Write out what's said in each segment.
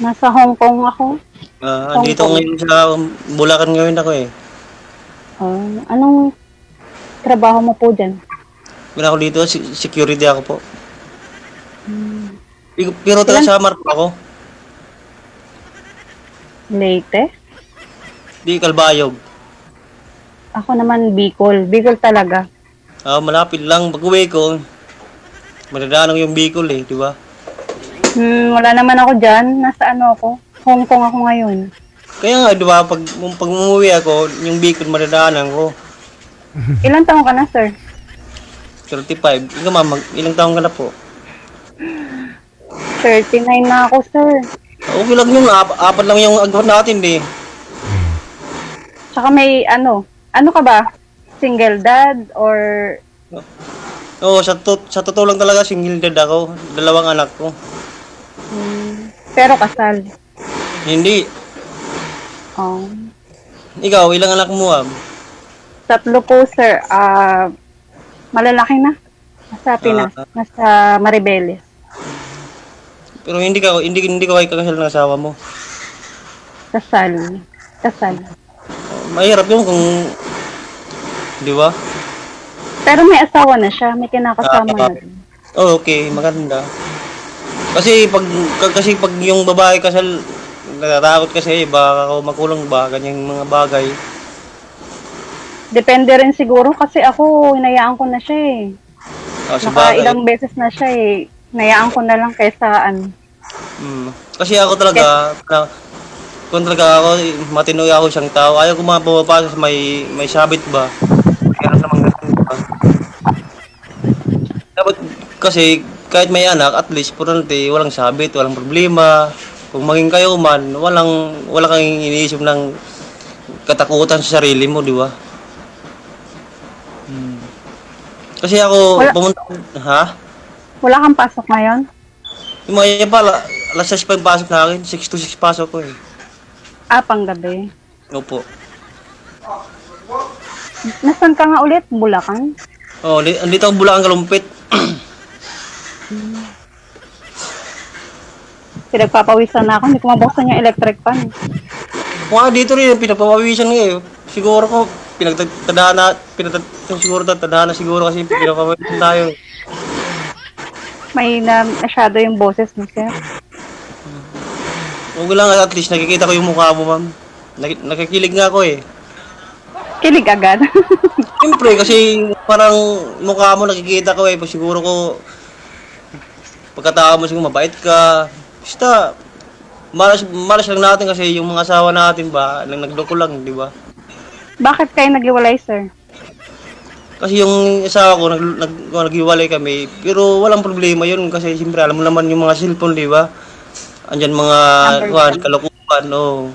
Nasa Hong Kong ako. Hong Andito Kong. ngayon sa Bulacan ngayon ako eh. Anong trabaho mo po dyan? Wala ako dito, security ako po. Hmm. Pero taga Ilan? Samar po ako. Leyte? Di Kalbayog. Ako naman Bicol. Bicol talaga. Malapit lang. Pag-uwi ko, madadaanan ko yung Bicol eh, di ba? Wala naman ako dyan. Nasa ano ako? Hong Kong ako ngayon. Kaya nga, di ba, pag umuwi ako, yung Bicol madadaanan ko. Ilan taong ka na, sir? 35. Ikaw ma'am, ilang taong ka na po? 39 na ako, sir. Okay lang yun, apat lang yung agwat natin eh. Tsaka may ano ka ba? Single dad or Oo, sa totoo lang talaga, single dad ako. Dalawang anak ko. pero kasal? Hindi. Oh. Ikaw, ilang anak mo ma'am? 3 po, sir. Malalaki na. Nasa Pinas. Nasa Maribeles. Pero hindi ka kayo kakasal ng asawa mo. Kasal. Kasal. Mahirap yun kung, di ba? Pero may asawa na siya. May kinakasama na rin. Okay, maganda. Kasi pag yung babae kasal, natatakot kasi baka ako makulong ba, ganyang mga bagay. Depende rin siguro kasi ako, hinayaan ko na siya eh. Sa bagay. Ilang beses na siya eh. Hinayaan ko na lang kaysa Kasi ako talaga, kung talaga ako, matinoy ako isang tao, ayaw ko mga pumapasok sa may sabit ba. Kaya naman ganun ba. Dapat kasi kahit may anak, at least purante, walang sabit, walang problema. Kung maging kayo man, wala kang iniisip ng katakutan sa sarili mo, di ba? Kasi ako, pumunta, Wala kang pasok ngayon? yung mga yan pala, alas 6 pa yung pasok na akin, 6 to 6 pasok ko eh. Panggabi. Opo. Nasaan ka nga ulit? Bulacan? Andito ang Bulacan Kalumpit. Pinagpapawisan na ako. Hindi ko mabuksan yung electric fan. Mga dito rin, pinagpapawisan ngayon. Siguro ko, tadhana siguro kasi pinagpapawisan tayo. May na masyado yung boses mo, sir. Okay lang, at least nakikita ko yung mukha mo, ma'am. Nakikilig nga ako eh. Kilig agad. Siyempre, kasi parang mukha mo nakikita ko eh. Siguro ko, pagkatao mo siguro mabait ka. Basta, malas lang natin kasi yung mga asawa natin ba, nagloko lang, di ba? Bakit kayo naghiwalay, sir? Kasi yung asawa ko, naghiwalay kami. Pero walang problema yun kasi siyempre alam mo naman yung mga cellphone, di ba? Andyan mga kalokohan, oh.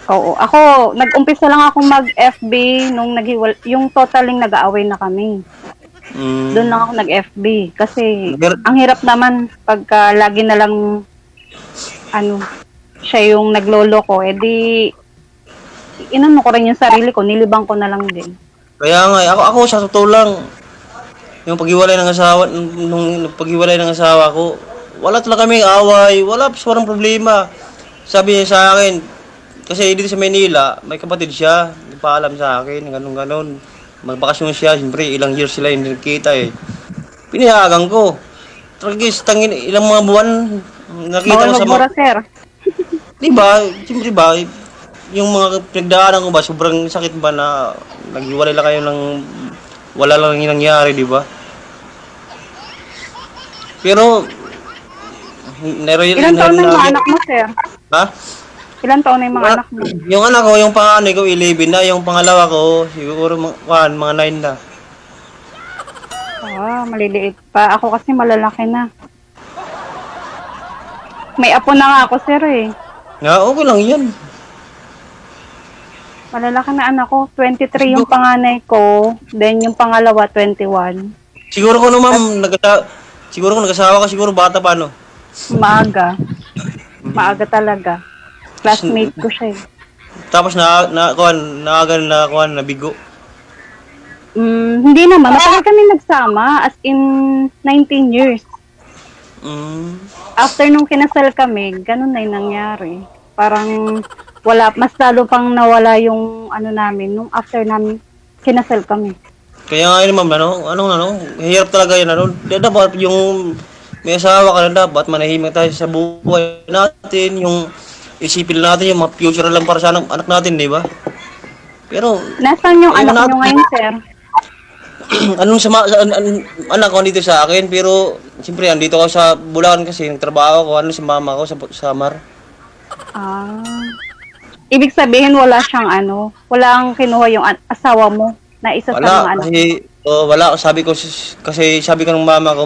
Oo. Ako, nag-umpisa lang ako mag-FB nung yung totaling nag-aaway na kami. Doon lang ako nag-FB. Kasi, ang hirap naman pagka lagi na lang, siya yung naglolo ko. Inano ko rin yung sarili ko, nilibang ko na lang din. Kaya nga, ako sa totoo lang, yung paghiwalay ng asawa, nung paghiwalay ng asawa ko, wala talaga kaming away, walang problema. Sabi niya sa akin, kasi dito sa Manila, may kapatid siya, hindi pa alam sa akin, ganun. Magbakasyon siya, siyempre ilang years sila hindi nagkita eh. Pinayagan ko. Tragis, ilang mga buwan, nakita ko sa mga... sir. Diba, siyempre ba, yung mga pinagdaanan ko ba, sobrang sakit ba na naghiwalay lang kayo ng wala lang yung nangyari, di ba? Pero, ilan taon na yung mga anak mo, sir? Ha? Ilan taon na yung mga anak mo? Yung anak ko, yung panganay ko, 11 na. Yung pangalawa ko, siguro mga 9 na. Maliliit pa. Ako kasi malalaki na. May apo na nga ako, sir eh. Okay lang yan. Malalaki na anak ko. 23 yung panganay ko. Then yung pangalawa, 21. Siguro ko naman, nag-asawa ka, siguro bata pa, no? Maaga. Maaga talaga. Classmate ko siya eh. Tapos nabigo. Hindi naman. Matagal kami nagsama. As in, 19 years. Mm. After nung kinasal kami, ganun na yung nangyari. Parang mas lalo pang nawala yung ano namin, nung after namin kinasal kami. Kaya nga yun, ma'am, hirap talaga yun, dapat yung may asawa ka na dapat, manahimik tayo sa buhay natin, yung isipin natin yung mga future lang para sa anak natin, di ba? Pero, nasaan yung anak nyo ngayon, sir? anak ko dito sa akin, pero, siyempre, andito ako sa Bulacan kasi, nagtrabaho ko, si mama ko sa Samar. Ibig sabihin, wala walang kinuha yung asawa mo na isa sa mga anak. Wala, sabi ko ng mama ko,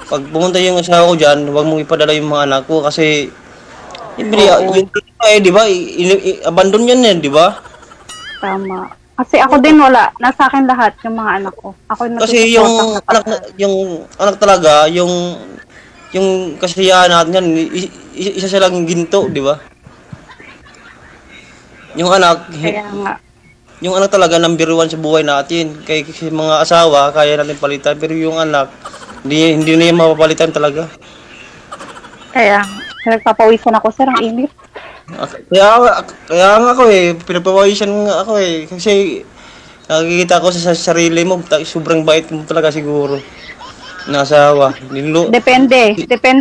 pag pumunta yung asawa ko dyan, huwag mong ipadala yung mga anak ko kasi di ba? Abandon yan, di ba? Tama. Kasi ako din wala, nasa akin lahat yung mga anak ko. Kasi yung anak talaga, yung kasiyahan natin yan, isa silang ginto, di ba? Yung anak, kaya nga. Yung anak talaga number 1 sa buhay natin. Kasi mga asawa, kaya natin palitan. Pero yung anak, hindi na yung mapapalitan talaga. Kaya, nagpapawisan ako, sir, ang init. Kaya nga ako pinagpapawisan nga ako Kasi nakikita ko sa sarili mo, sobrang bait mo talaga siguro. Na asawa. Depende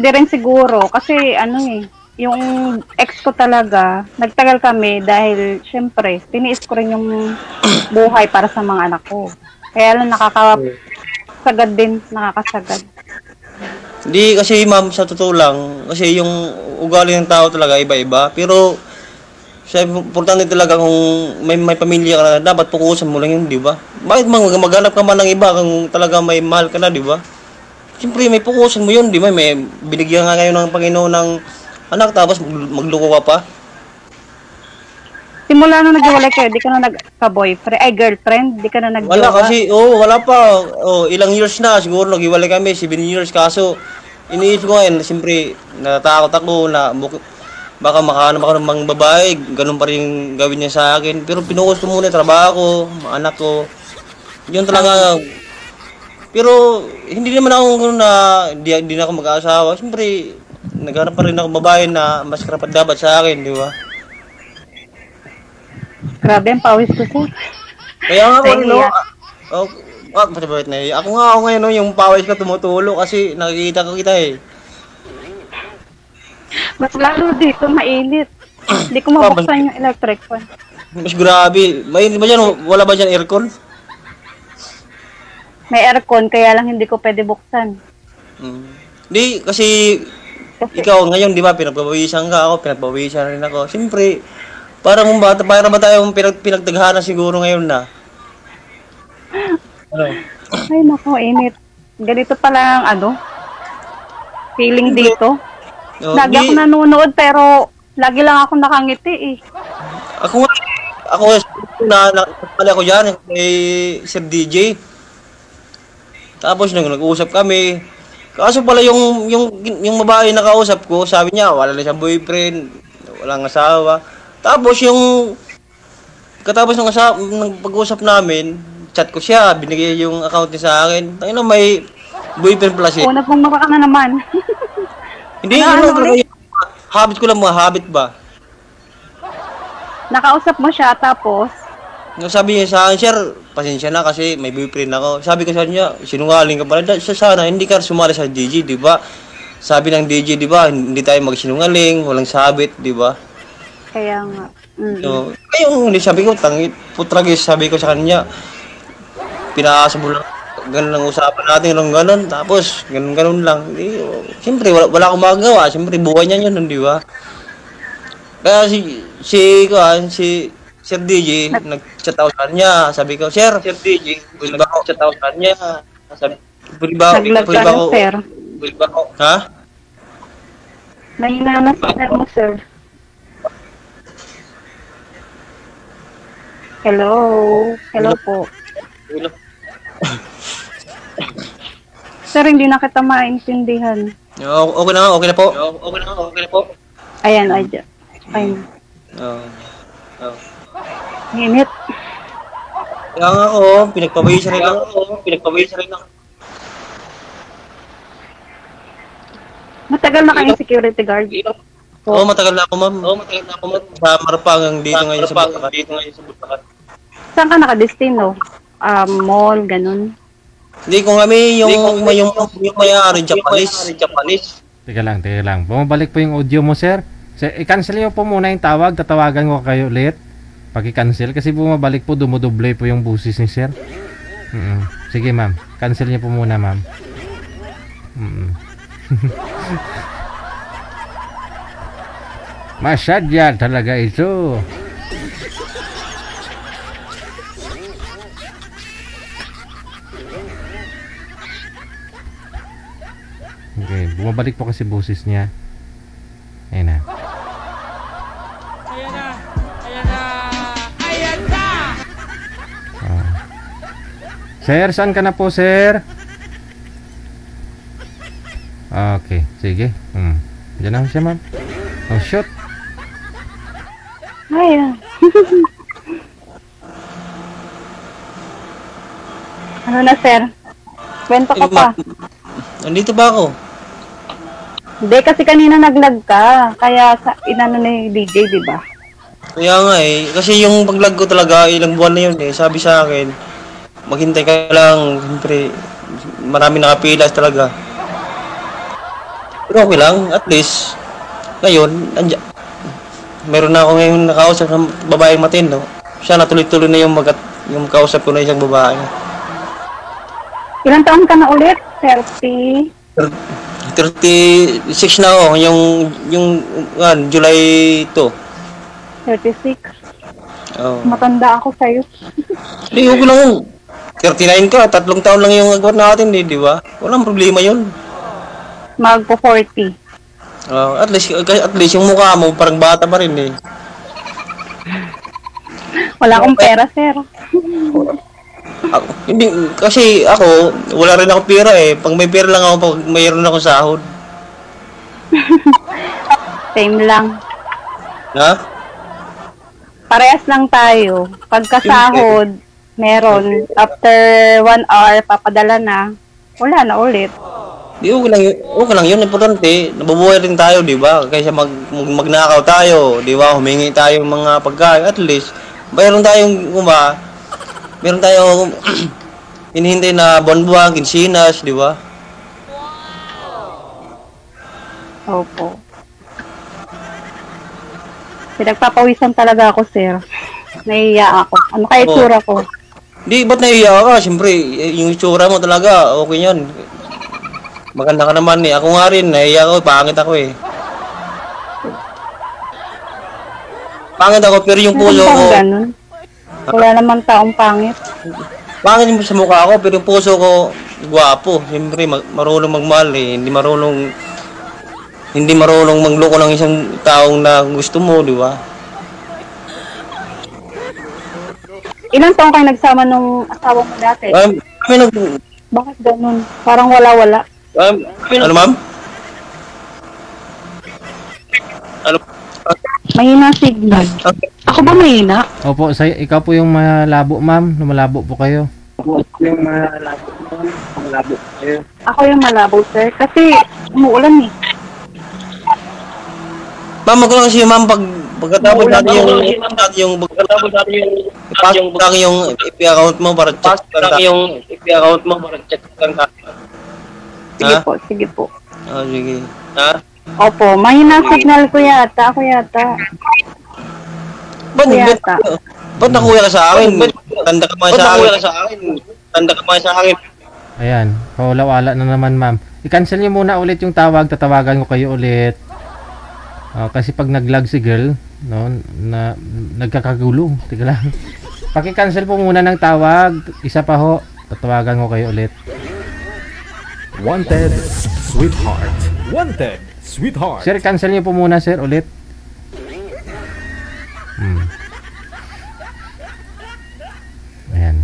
rin siguro. Kasi yung ex ko talaga, nagtagal kami dahil, syempre, tiniis ko rin yung buhay para sa mga anak ko. Kaya lang nakakasagad. Hindi, kasi ma'am, sa totoo lang, kasi yung ugali ng tao talaga iba-iba. Pero, importante talaga kung may pamilya ka na, dapat pukusan mo lang yun, di ba? Bakit maghanap ka man ng iba kung talaga may mahal ka na, di ba? Siyempre, may pukusan mo yun, di ba? May binigyan nga kayo ng Panginoon ng anak, tapos magloko ka pa? Simula na naghiwalay kayo, di ka na nagka-boyfriend, girlfriend, di ka na nagjowa? Wala kasi, wala pa. Ilang years na, siguro naghiwalay kami, 7 years, kaso iniisip ko ngayon, siyempre, natatakot ako na baka makahanap ako ng mga babae, ganun pa rin gawin niya sa akin. Pero pinukus ko muna yung trabaho ko, mga anak ko. Yun talaga. Pero, hindi naman ako na, hindi na ako mag-aasawa. Siyempre, naghanap pa rin ako babae na mas karapat dapat sa akin, di ba? Grabe ang pawis ko, sir. Kaya nga ako ngayon, yung pawis ko tumutulo kasi nakikita ko kita Mas lalo dito, mainit. Hindi ko mabuksan yung electric fan. Mas grabe. Mainit ba dyan? Wala ba dyan aircon? May aircon, kaya lang hindi ko pwede buksan. Hindi, kasi ikaw ngayon, di ba, pinagpapawisan ka ako, pinagpapawisan rin ako. Siyempre, para ba tayong pinagtaghanan siguro ngayon na? Ay, naku, init. Ganito pala ang feeling dito. Lagi ako nanonood, pero lagi lang ako nakangiti Ako dyan, kay Sir DJ. Tapos nag-uusap kami. Kaso pala yung babae na kausap ko, sabi niya, wala na siyang boyfriend, walang asawa. Tapos katapos ng pag-uusap namin, chat ko siya, binigay yung account niya sa akin. Tangina, may boyfriend pala siya. Nagmumura ka na naman. Hindi, habit ko lang, mga habit ba? Nakausap mo siya, tapos? Sabi niya sa akin, sir, pasensya na kasi may boyfriend ako. Sabi ko sa kanya, sinungaling ka pala. Sana, hindi ka sumali sa DJ, di ba? Sabi ng DJ, di ba, hindi tayo magsinungaling, walang sabit, di ba? Kaya nga. So, hindi sabi ko, putragis, sabi ko sa kanya, pinaasa mo lang, ganun lang usapan natin, ganun, tapos, ganun lang. Siyempre, wala akong magagawa, siyempre, buhay niya yun, di ba? Kaya si Sir DJ, nag-chat ako sa kanya, sabi ko, Sir DJ, pwede ba ako chat ako sa kanya? Sabi, pwede ba ako, sir. Ha? Mahina na sir mo, sir. Hello po. Hello. Sir, hindi na kita maintindihan. Okay na po. Ayan, fine. Init. Kaya nga ako, pinagpawisan rin ako. Matagal na kayong security guard? Oo, matagal na ako, ma'am. Sa Marapang, dito ngayon sa Bulacan. Saan ka nakadestino? Mall, ganun? Hindi ko kami yung may-ari Japanese. Teka lang. Bumabalik po yung audio mo, sir. I-cancel niyo po muna yung tawag. Tatawagan ko kayo ulit. Pag-i-cancel kasi bumabalik po, dumudoble po yung busis ni sir. Sige, ma'am. Cancel niyo po muna, ma'am. Masadya talaga ito. Okay, bumabalik po kasi busis niya. Ayan na. Sir, saan ka na po, sir? Okay, sige. Diyan na siya, ma'am. Oh, shoot. Ay, ano na, sir? Kwento ka pa. Nandito ba ako? Hindi, kasi kanina naglag ka. Kaya inano ni DJ, di ba? Kaya nga eh. Kasi yung paglag ko talaga, ilang buwan na yun eh. Sabi sa akin, maghintay ka lang. Siyempre, marami nakapilas talaga. Pero okay lang, at least, ngayon, meron na ako ngayon nakausap ng babaeng matino. Siya natuloy-tuloy na yung kausap ko na isang babae. Ilang taon ka na ulit? 30? 36 na ako, yung July 2. 36? Oh. Matanda ako sa'yo. Hindi, huwag lang. 39 ka, 3 taon lang yung agwat natin, di ba? Walang problema yun. Magpo 40. At least yung mukha mo parang bata pa rin eh. Wala akong pera, sir. Hindi, kasi ako, wala rin ako pera eh. Pag may pera lang ako, pag mayroon ako sahod. Same lang. Ha? Parehas lang tayo. Pagkasahod, meron. After 1 hour, papadala na. Wala na ulit. Di, okay lang yun. Importante, nabubuhay rin tayo, di ba? Kaysa magnakaw tayo, di ba? Humingi tayo ng mga pagkain. At least, meron tayong hinihintay na buwan-buwan, kinsinas, di ba? Opo. Pinagpapawisan talaga ako, sir. Nahiya ako. Ano kaya itsura ko? Di, ba't nahiya ka? Siyempre, yung itsura mo talaga, okay yan. Maganda ka naman eh. Ako nga rin, nahiya ako, pangit ako eh. Pangit ako, pero yung puso ko... Ganun? Wala naman taong pangit. Pangit sa mukha ko, pero yung puso ko, gwapo. Siyempre, marunong magmahal eh. Hindi marunong magloko ng isang taong na gusto mo, di ba? Ilang taong kayo nagsama nung asawa mo dati? Bakit ganun? Parang wala-wala. Ano, ma'am? Ano? Mahina signal. Ako ba mahina? Opo, ikaw po yung malabo, ma'am. Malabo po kayo. Ako yung malabo, sir. Kasi umuulan eh. Ma'am, magkano kasi ma'am, pagkatapos natin yung IP-account mo para check lang natin. Sige po. Sige. Ha? Opo, mahina signal ko yata. Ako yata. Ba't nakuha ka sa akin? Tanda ka mga sa akin. Ayan, wala na naman, ma'am. I-cancel niyo muna ulit yung tawag, tatawagan ko kayo ulit. Kasi pag nag-lag si girl, no, na nagkakagulo. Tika lang. Paki-cancel po muna ng tawag. Isa pa ho, tatawagan ko kayo ulit. Wanted, sweetheart. Wanted, sweetheart. Sir, cancel niyo po muna, sir, ulit. Ayan.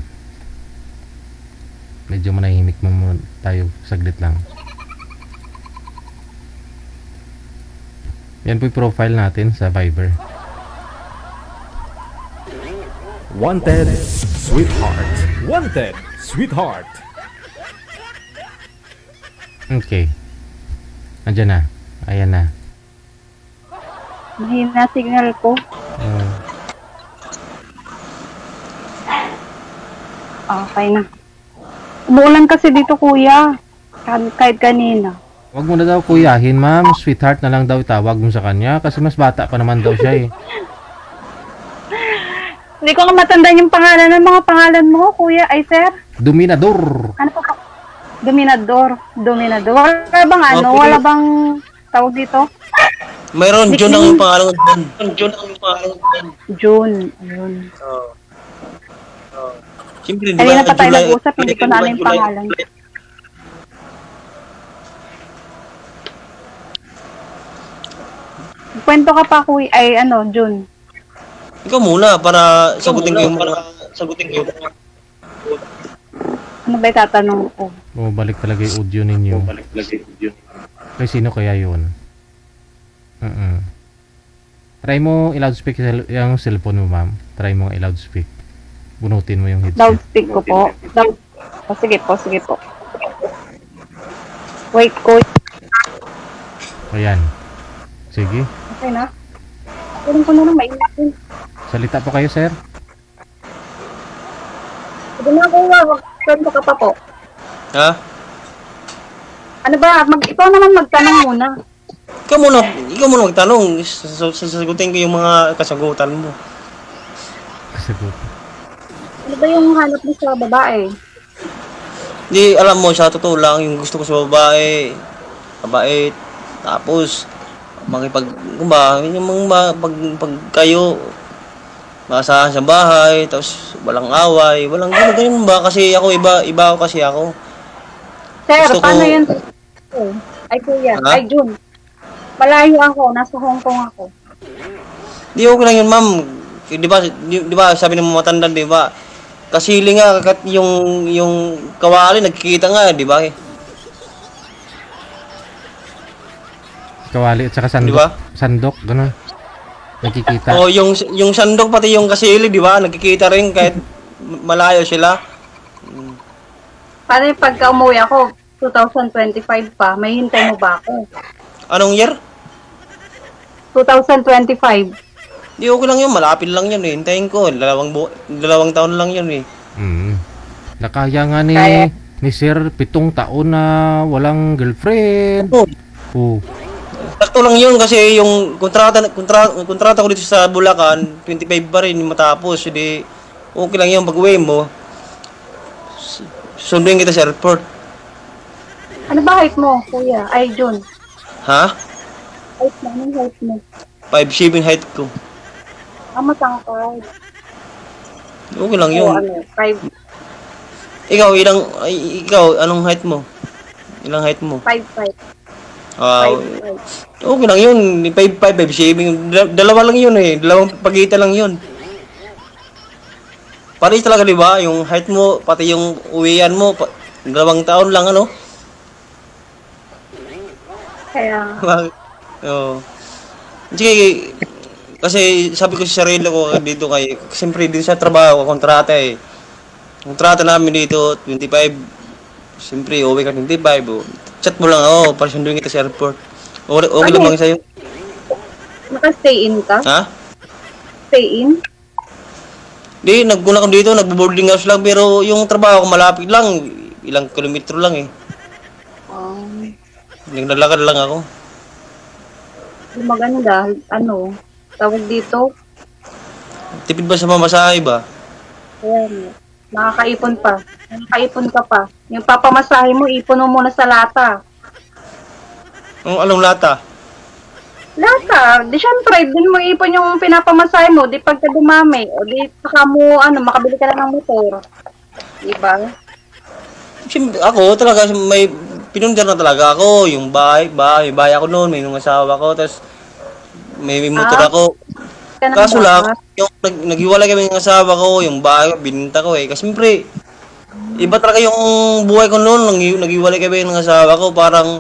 Medyo manahimik mo tayo saglit lang. Yan po yung profile natin sa Viber. Wanted, sweetheart. Wanted, sweetheart. Okay. Nandiyan na. Ayan na. Mahina signal ko. Okay na. Umuulan kasi dito, kuya. Kahit kanina. Wag mo na daw kuyahin, ma'am. Sweetheart na lang daw itawag mo sa kanya kasi mas bata pa naman daw siya eh. Hindi ko nga matandaan yung pangalan ng mga pangalan mo, kuya. Ay, sir. Dominador. Ano pa? Dominador. Wala bang Wala bang tawag dito? Mayroon, June ang pangalan ko. June. Ayun. Siyempre, Ay, na pa tayo nag-usap. Hindi ko na alam yung pangalan. Kwento ka pa, kuya. Ay, June. Ikaw muna para sagutin ko yung Ano ba itatanong ko? Balik talaga yung audio ninyo. Kay sino kaya yun? Try mo i-loudspeak yung cellphone mo, ma'am. Try mo i-loudspeak. Bunutin mo yung headset. Loudspeak ko po. Sige po. Wait ko. Ayan. Sige. Okay na. Kunin ko na lang mainit. Salita po kayo, sir. Sige na, kuya. Kwento ka pa po. Ha? Ano ba? Ikaw naman magtanong muna. Ikaw muna magtanong. Sasagutin ko yung mga kasagutan mo. Kasagutan. Ano ba yung hanap mo sa babae? Di, alam mo, sa totoo lang, yung gusto ko sa babae, mabait, tapos, pag kayo, maasahan sa bahay, tapos, walang away, walang ganun ba? Kasi ako, iba ako kasi ako. Sir, Gusto paano ko- yun? Ay, kuya. Ha? Ay, June. Malayo ako. Nasa Hong Kong ako. Di okay lang yun, ma'am. Di ba, sabi ng mga matanda, di ba? Kasili nga, yung kawali, nagkikita nga, di ba? Kawali at saka sandok. Di ba? Sandok, gano'n. Nakikita. O, yung sandok, pati yung kasili, di ba? Nagkikita rin kahit malayo sila. Paano yung pagka umuwi ako, 2025 pa, may hintay mo ba ako? Anong year? 2025. Di okay lang yun, malapit lang yun eh. Hintayin ko, dalawang taon lang yun eh. Nakaya nga Kaya. ni Sir 7 taon na walang girlfriend. Sakto lang yun kasi yung kontrata ko dito sa Bulacan, 25 pa rin matapos. Hindi, okay lang yun, pag-uwi mo, sunduin kita sa airport. Ano ba height mo, kuya? Ay, June. Ha? Height mo, anong height mo? 5'7" height ko. Matangkad. Okay lang yun. 5'5". Ikaw, anong height mo? Ilang height mo? 5'5". Okay lang yun. 5'5", 5'7". Dalawa lang yun eh. Dalawang pagitan lang yun. Paris talaga, di ba? Yung height mo, pati yung uwian mo, 2 taon lang, ano? Kaya, Oo. Sige, kasi sabi ko sa sarili ko dito siyempre din sa trabaho, kontrata eh. Kontrata namin dito, 25. Siyempre, uwi ka 25. Oh. Chat mo lang ako, para sunduin kita sa airport. Okay lang bang sa'yo? naka-stay in ka? Ha? Stay in? Di, nagkuna ko dito, nagbo-boarding house lang, pero yung trabaho ko malapit lang, ilang kilometro lang eh. Naglalakad lang ako. Maganda, tawag dito, Tipid ba sa mamasahe ba? ayan, nakakaipon pa. Nakakaipon ka pa. Yung papamasahe mo, ipon mo muna sa lata. Anong lata? Lata, di syempre, din mo ipon yung pinapamasahe mo, di pagka dumami, o di saka mo, makabili ka na ng motor. Diba? Siyempre, ako talaga, may pinundar na talaga ako. Yung bahay ako noon, may nung asawa ko, tapos may motor ako. Kaso lang, yung naghiwalay kami ng asawa ko, yung bahay, bininta ko eh. Kasi siyempre, iba talaga yung buhay ko noon, naghiwalay kami ng asawa ko, parang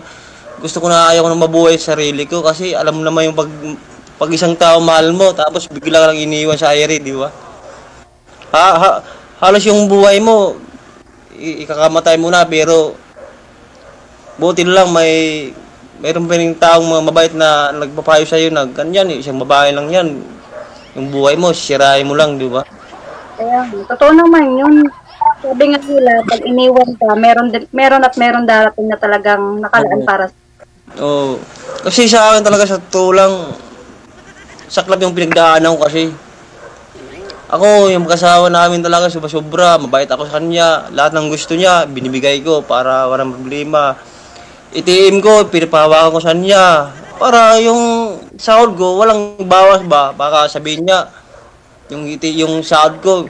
gusto ko na ayaw ko na mabuhay sa sarili ko kasi alam mo naman yung pag isang tao mahal mo, tapos bigla lang iniwan sa aire, di ba? Halos yung buhay mo, ikakamatay mo na, pero buti lang may Mayroon pa rin taong mga mabait na nagpapayo sa'yo na ganyan, isang babae lang yan. Yung buhay mo, sisirain mo lang, di ba? Kaya, totoo naman yun. Sabi nga nila, pag iniwan ka, meron darating na talagang nakalaan para sa... Oo. Kasi sa akin talaga sa tulang, saklap yung pinagdaanan ko kasi. Ako, yung kasawa namin talaga, sobra, mabait ako sa kanya. Lahat ng gusto niya, binibigay ko para walang problema. Itiim ko, pinapahawakan ko sa kanya. Para yung sahod ko, walang bawas ba? Baka sabihin niya, yung sahod ko,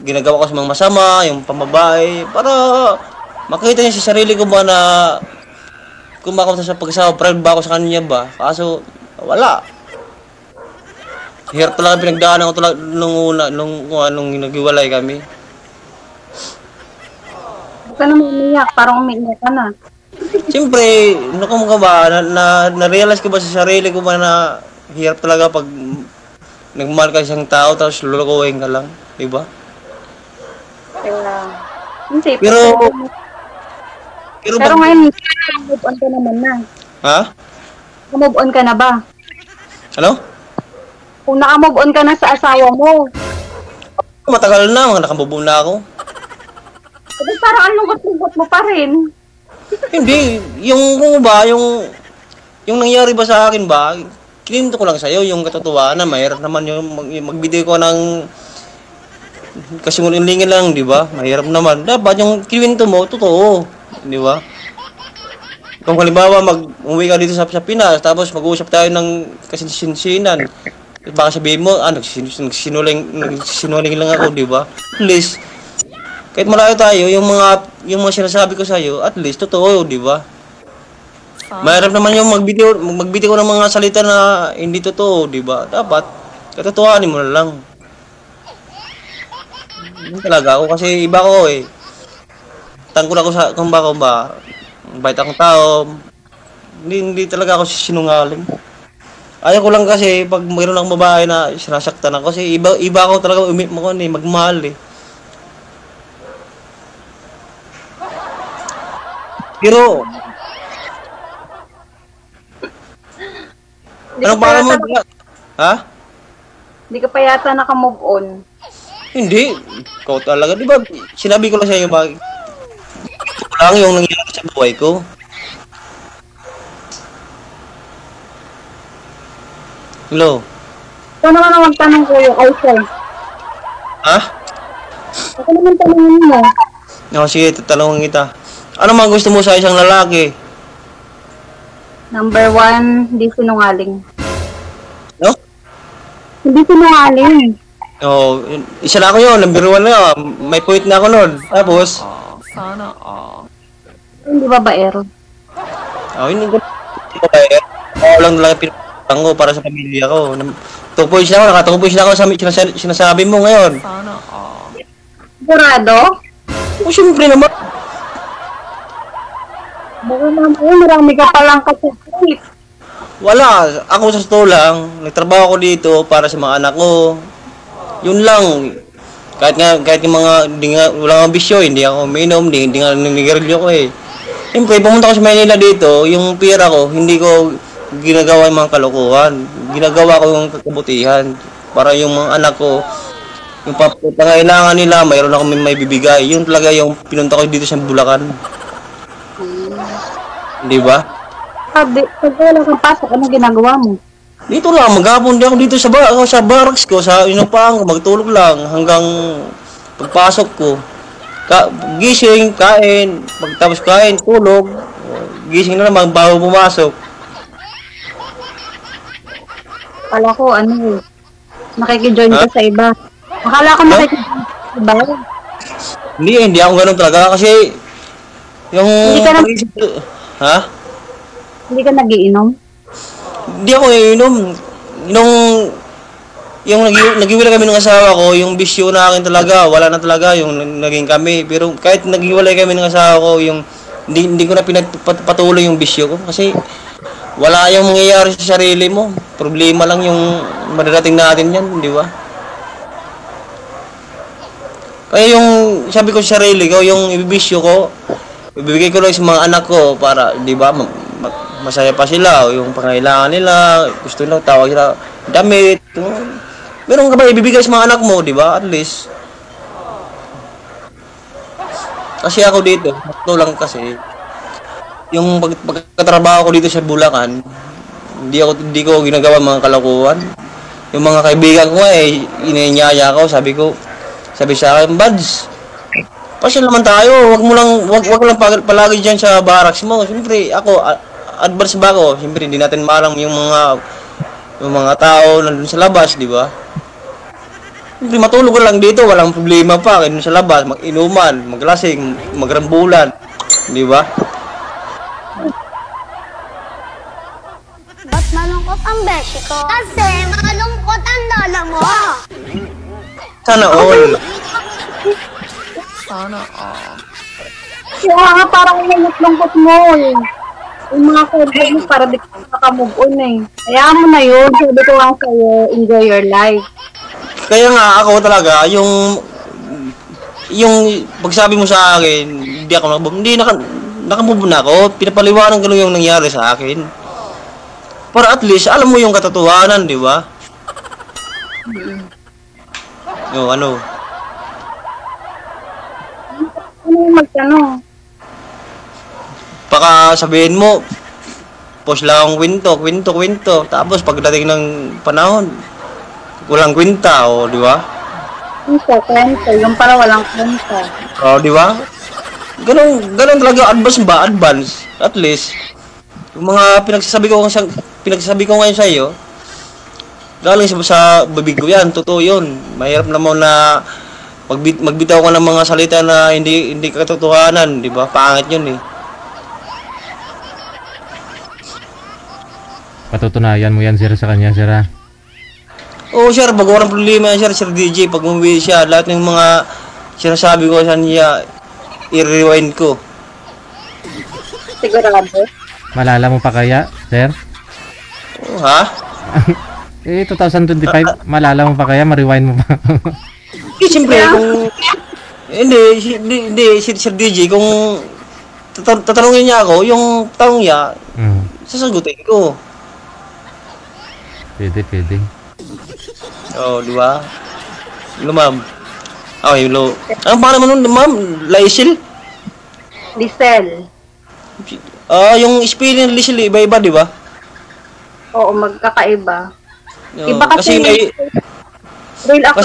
ginagawa ko sa mga masama, yung pambabae. Para makita niya sa sarili ko ba na kumakot sa pagkasawa, proud ba ako sa kanya ba? Kaso, wala. Hirap talaga pinagdaanan ko talaga nung naghiwalay kami. Huwag ka naman umiyak, parang umiiyak ka na. Siyempre, naku ka ba, na-realize ko ba sa sarili ko ba na hirap talaga pag nagmahal ka isang tao tapos lulukuhin ka lang, di ba? Kaya, hindi. Pero Ngayon, move on ka naman na. Ha? Move on ka na ba? Ano? Kung naka-move on ka na sa asawa mo, Matagal na, mga nakamove na ako. parang ang lungkot-lungkot mo pa rin. Hindi, yung nangyari ba sa akin ba, kininto ko lang sa'yo, yung katotohanan, mahirap naman yung magbigay ko ng kasinungalingan lang, di ba? Mahirap naman. Dapat yung kininto mo, totoo, di ba? Kung halimbawa, umuwi ka dito sa Pinas, tapos mag-uusap tayo ng kasinsinan, baka sabihin mo, nagsinungaling lang ako, di ba? At least, kahit malayo tayo, yung mga sinasabi ko sa iyo, at least totoo, di ba? Mahirap naman yung magbitiw ng mga salita na hindi totoo, di ba? Dapat katotohanin mo na lang. Yun talaga ako kasi iba ko eh. Tangkol ako sa kung ba. Bait akong tao. Hindi talaga ako sinungaling. Ayaw ko lang kasi pag mayroon akong babae na sinasaktan ako kasi iba ako talaga magmahal eh. Pero, anong para mo? Ha? Hindi ka pa yata naka-move on. Hindi. Ikaw talaga. Di ba, sinabi ko lang sa iyo ba, ito lang yung nangyari sa buhay ko. Hello? Ito naman ang magtanong ko yung Aisha. Ha? Ako naman tanongin mo. No, sige, tatanungin kita. Ano mga gusto mo sa isang lalaki? Number 1, hindi sinungaling. No? Hindi sinungaling. Oh, isa na ako yun. Number 1 na yun. May point na ako nun. Tapos? Hindi babaero. Oh, hindi ko babae. Ako lang talaga pinapang ko para sa pamilya ko. 2 points na ako. Naka 2 points na ako sa sinasabi mo ngayon. Sigurado? Oh, siyempre naman. Baka naman, marami ka palang kasipit. Wala. Ako sa totoo lang, nagtrabaho ko dito para sa mga anak ko. Yun lang. Kahit yung mga, wala akong bisyo, hindi ako uminom, hindi nga ninigarilyo ko eh. Siyempre, pumunta ko sa Manila dito, yung pera ko, hindi ko ginagawa yung mga kalokohan. Ginagawa ko yung kabutihan. Para yung mga anak ko, yung pangailangan nila, mayroon ako may bibigay. Yun talaga yung pinunta ko dito sa Bulacan. Di ba? Pag wala kang pasok, anong ginagawa mo? Dito lang, maghapon din ako dito sa barracks ko, sa inupahan ko, magtulog lang hanggang pagpasok ko. Gising, kain, pagtapos kain, tulog, gising na naman bago pumasok. Akala ko, nakikijoin ka sa iba. Akala ko nakikijoin ka sa iba. Hindi ako ganun talaga kasi yung... Hindi ka Ha? Hindi ka nagiinom? Hindi ako iinom. Yung naghiwalay kami ng asawa ko, yung bisyo na akin talaga, wala na talaga yung naging kami. Pero kahit naghiwalay kami ng asawa ko, yung hindi ko na pinagpatuloy yung bisyo ko kasi wala yung mangyayari sa sarili mo. Problema lang yung madarating natin yan, di ba? Kaya yung sabi ko sa sarili ko, yung ibibisyo ko, ibibigay ko lang sa mga anak ko para, di ba, masaya pa sila, o yung pangailangan nila, gusto nila, tawag sila, damit, meron ka ba ibibigay sa mga anak mo, di ba? At least. Kasi ako dito, ito lang kasi, yung pagkatrabaho ko dito sa Bulacan, hindi ko ginagawa mga kalokohan. Yung mga kaibigan ko ininyaya ko, sabi sa akin, Buds, pasyal naman tayo, wag lang palagi diyan sa barracks mo. Siyempre, ako advance ba ako? Siyempre, hindi natin maalam yung mga tao nandun sa labas, di ba? Siyempre, matulog ka lang dito, walang problema pa. Kaya sa labas, mag-inuman, maglasing, magrambulan, di ba? Ba't malungkot ang beshi ko? Kasi malungkot ang lola mo. Sana all. Kaya nga parang lungkot mo eh. Yung mga kaibigan mo para di ka makamove on eh. Kaya mo na yun, sabi ko lang sa'yo, enjoy your life. Kaya nga ako talaga, yung pagsabi mo sa akin, hindi nakamove na ako, pinapaliwanag ko yung nangyari sa akin. Para at least, alam mo yung katotohanan, di ba? No, ano? Ano yung magtanong? Baka sabihin mo, post lang ang kwento. Tapos pagdating ng panahon, walang kwenta, o di ba? Kwento, yung para walang kwento. O, di ba? Ganun talaga, advance. At least, yung mga pinagsasabi ko ngayon sa iyo, galing sa bibig ko yan, totoo yun. Mahirap naman na magbitaw ka ng mga salita na hindi katotohanan, di ba? Pangit yun eh. Patutunayan mo yan, sir, sa kanya, sir, ha? Oo, sir, pag walang problema yan, sir DJ, pag umuwi siya, lahat ng mga sinasabi ko sa niya, i-rewind ko. Sigurado? Malala mo pa kaya, sir? Oh, ha? 2025, malala mo pa kaya, ma-rewind mo pa? Siyempre, kung... Hindi, Sir DJ, kung tatanungin niya ako, yung tanong niya, sasagutin ko. Pwede. Oo, di ba? Hello, ma'am. Okay, hello. Anong pangalan mo nun, ma'am? Lysel? Lisel. Yung spelling ng Lysel, iba-iba, di ba? Oo, magkakaiba. Oo, Iba kasi real ako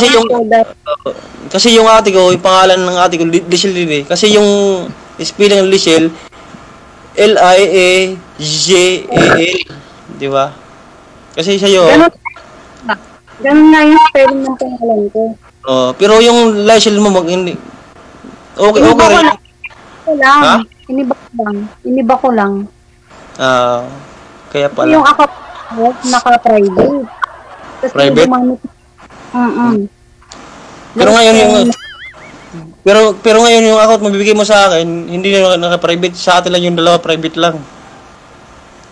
kasi yung ate ko, yung pangalan ng ate ko, Lysel din eh. Kasi yung spelling ng Lysel, L-I-A-J-A-L, di ba? Kasi sa'yo... Ganun nga yung spelling ng pangalan ko. Pero yung Lysel mo, hindi... Okay rin. Ha? Iniba ko lang. Kaya pala. Yung ako, naka-private. Kasi private? Pero ngayon yung... Pero ngayon yung account mabibigay mo sa akin, hindi na naka-private. Sa atin lang yung dalawa, private lang.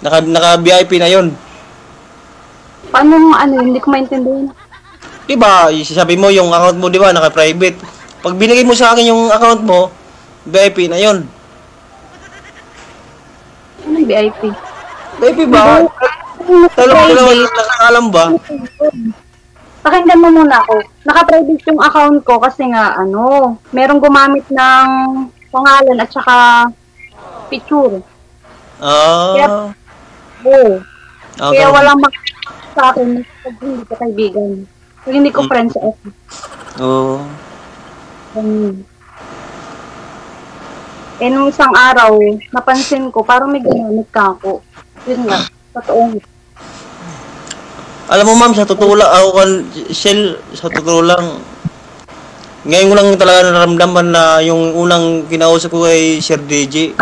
Naka-VIP na yun. Paano hindi ko maintindihan. Diba, sabi mo yung account mo, diba, naka-private. Pag binigay mo sa akin yung account mo, VIP na yun. Anong VIP? VIP ba? Dalawa nakakalam ba? Pakinggan mo muna ako. Naka-private yung account ko kasi nga, merong gumamit ng pangalan at saka picture. Kaya walang sa akin pag hindi ka kaibigan. Pag hindi ko friends sa office. Nung isang araw, napansin ko, parang may ginamit ka ako. Yun nga, totoo. Alam mo ma'am, sa totoo lang, sa totoo lang, ngayon ko lang talaga naramdaman na yung unang kinausap ko kay Sir DJ.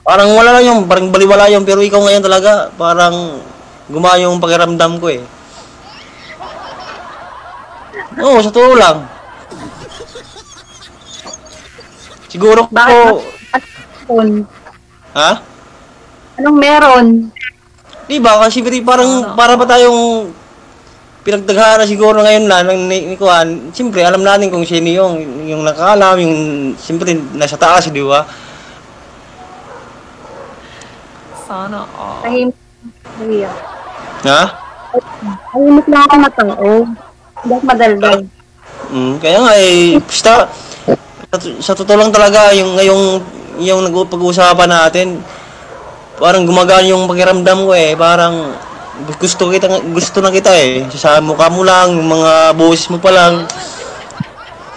Parang wala lang yung, parang baliwala yung, pero ikaw ngayon talaga, parang gumaya yung pakiramdam ko eh. Oo, sa totoo lang. Siguro ko... Ha? Anong meron? Diba? Kasi parang para ba tayong pinagdaghanan siguro ngayon na ng Nikuan. Siyempre, alam natin kung sino yung nakaalam, yung siyempre nasa taas, di ba? Tahimik. Maria. Ha? Tahimik lang ako na tao. Hindi ako madaldal. Kaya nga basta, sa totoo lang talaga, yung nag-pag-uusapan natin, parang gumagaan yung pakiramdam ko parang gusto na kita sa mukha mo lang, yung mga boses mo pa lang.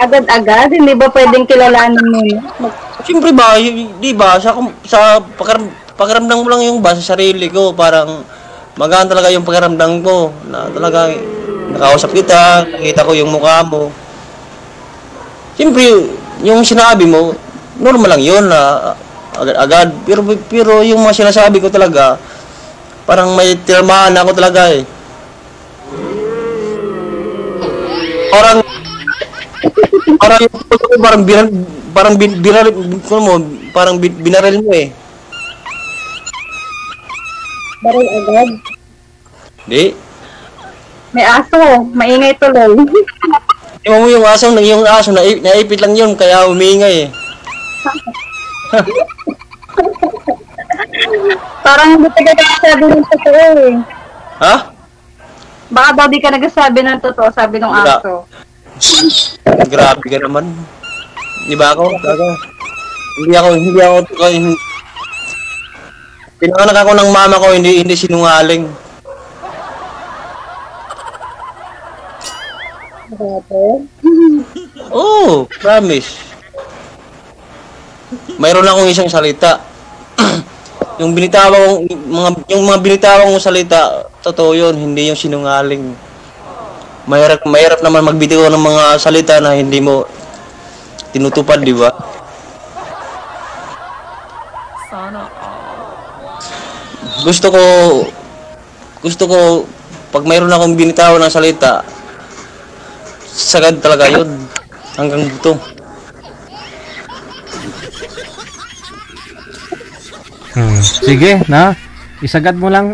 Agad-agad, hindi ba pwedeng kilalanin mo yun? Siyempre ba, di ba, sa pakiramdam mo lang yung ba sa sarili ko, parang magaan talaga yung pakiramdam ko, na talaga nakausap kita, nakita ko yung mukha mo. Siyempre, yung sinabi mo, normal lang yun na agad-agad, pero yung mga sinasabi ko talaga, parang may tinamaan ako talaga Parang yung puso ko parang binaril mo Baril agad. Di. May aso, maingay tuloy. Tingnan mo yung aso naipit lang yun, kaya umingay Parang hindi ka nagsasabi ng totoo Ha? Baka daw di ka nagsasabi ng totoo, sabi ng aso. Grabe ka naman. Di ba ako? Hindi ako pinanganak ako ng mama ko, hindi sinungaling. Oh, promise. Mayroon akong isang salita. yung mga binitawang mong salita, totoo yun, hindi yung sinungaling. Mahirap naman magbitiw ng mga salita na hindi mo tinutupad, di ba? Gusto ko pag mayroon akong binitawan ng salita, sagad talaga yun hanggang buto. Sige, na. Isagad mo lang.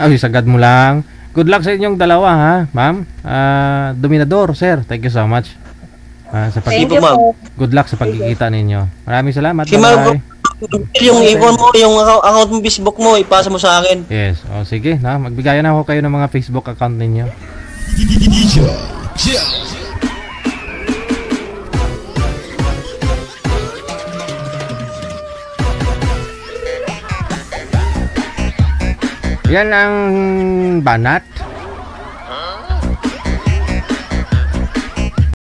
Good luck sa inyong dalawa, ha, ma'am. Dominador, sir. Thank you so much. Good luck sa pagkikita ninyo. Maraming salamat. Bye. Yung ipon mo, yung account mo, Facebook mo, ipasa mo sa akin. Yes. O, sige, na. Magbigayan na ako kayo ng mga Facebook account ninyo. Yan ang banat